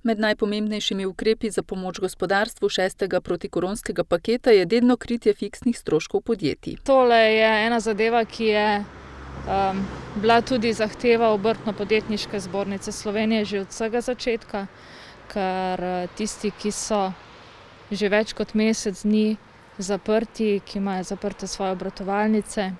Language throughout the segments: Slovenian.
Med najpomembnejšimi ukrepi za pomoč gospodarstvu 6. protikoronskega paketa je delno kritje fiksnih stroškov podjetij. Tole je ena zadeva, ki je bila tudi zahteva Obrtno-podjetniške zbornice Slovenije že od vsega začetka, ker tisti, ki so že več kot mesec dni zaprti, ki imajo zaprte svoje obratovalnice,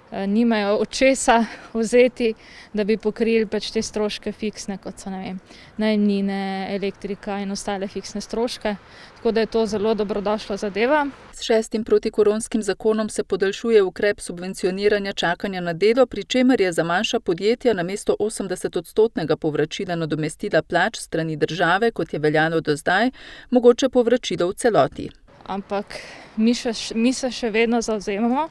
nimajo od česa vzeti, da bi pokrili te stroške fiksne, kot so najemnine, elektrika in ostale fiksne stroške. Tako da je to zelo dobrodošla zadeva. S 6. protikoronskim zakonom se podaljšuje ukrep subvencioniranja čakanja na delo, pri čemer je za manjša podjetja namesto 80-odstotnega povračila nadomestila plač strani države, kot je veljalo do zdaj, mogoče povračilo v celoti. Ampak mi se še vedno zavzemamo,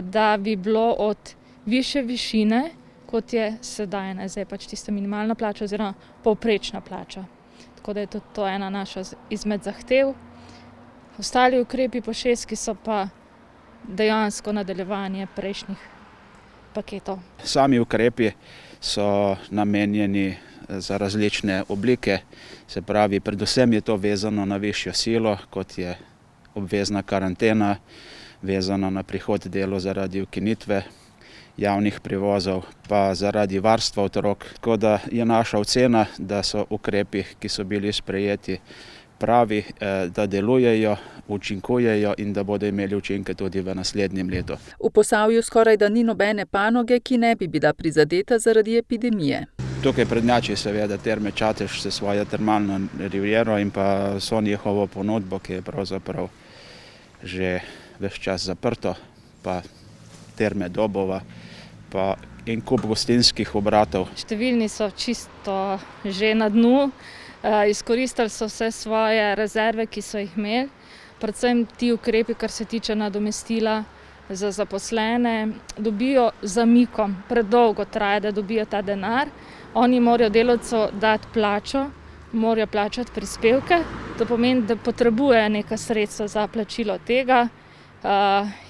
da bi bilo od višje višine, kot je sedaj, zdaj pač tista minimalna plača oziroma povprečna plača. Tako da je to ena naša izmed zahtev. Ostali ukrepi po 6, ki so pa dejansko nadaljevanje prejšnjih paketov. Sami ukrepi so namenjeni za različne oblike, se pravi, predvsem je to vezano na višjo silo, kot je obvezna karantena, vezano na prihod delo zaradi ukinitve javnih prevozov, pa zaradi varstva otrok. Tako da je naša ocena, da so ukrepi, ki so bili sprejeti, pravi, da delujejo, učinkujejo in da bodo imeli učinke tudi v naslednjem letu. V Posavju skorajda ni nobene panoge, ki ne bi bila prizadeta zaradi epidemije. Tukaj prednjači seveda Terme Čatež s svojo termalno riviero in pa so njihovo ponudbo, ki je pravzaprav že ves čas zaprto, pa Terme Dobova, pa en kup gostinskih obratov. Številni so čisto že na dnu, izkoristili so vse svoje rezerve, ki so jih imeli, predvsem ti ukrepi, kar se tiče nadomestila za zaposlene, dobijo zamikom, predolgo traja, da dobijo ta denar. Oni morajo delavcu dati plačo, morajo plačati prispevke, to pomeni, da potrebujejo neka sredstva za plačilo tega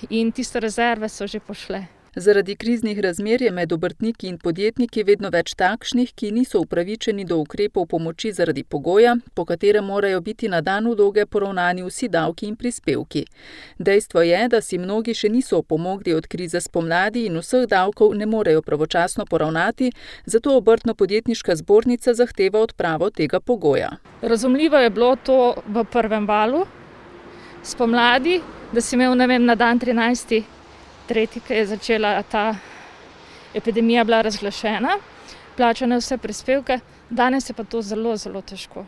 in tiste rezerve so že pošle. Zaradi kriznih razmer je med obrtniki in podjetniki vedno več takšnih, ki niso upravičeni do ukrepov pomoči zaradi pogoja, po katerem morajo biti na dan vloge poravnani vsi davki in prispevki. Dejstvo je, da si mnogi še niso opomogli od krize spomladi in vseh davkov ne morejo pravočasno poravnati, zato Obrtno-podjetniška zbornica zahteva odpravo tega pogoja. Razumljivo je bilo to v prvem valu spomladi, da si imel, na dan 13. tretji, ki je začela ta epidemija bila razglašena, plačane vse prispevke, danes je pa to zelo, zelo težko,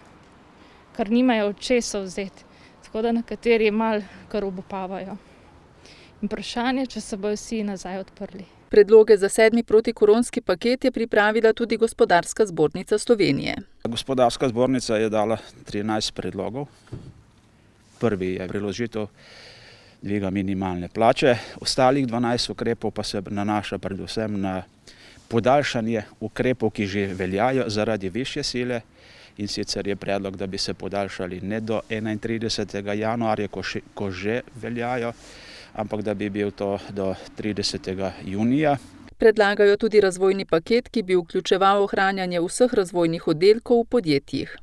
ker nimajo od česa vzeti, tako da nekateri malo kar obupavajo. In vprašanje, če se bojo vsi nazaj odprli. Predloge za 7. protikoronski paket je pripravila tudi Gospodarska zbornica Slovenije. Gospodarska zbornica je dala 13 predlogov. Prvi je priložitev dviga minimalne plače. Ostalih 12 ukrepov pa se nanaša predvsem na podaljšanje ukrepov, ki že veljajo zaradi višje sile, in sicer je predlog, da bi se podaljšali ne do 31. januarja, ko že veljajo, ampak da bi bil to do 30. junija. Predlagajo tudi razvojni paket, ki bi vključeval ohranjanje vseh razvojnih oddelkov v podjetjih.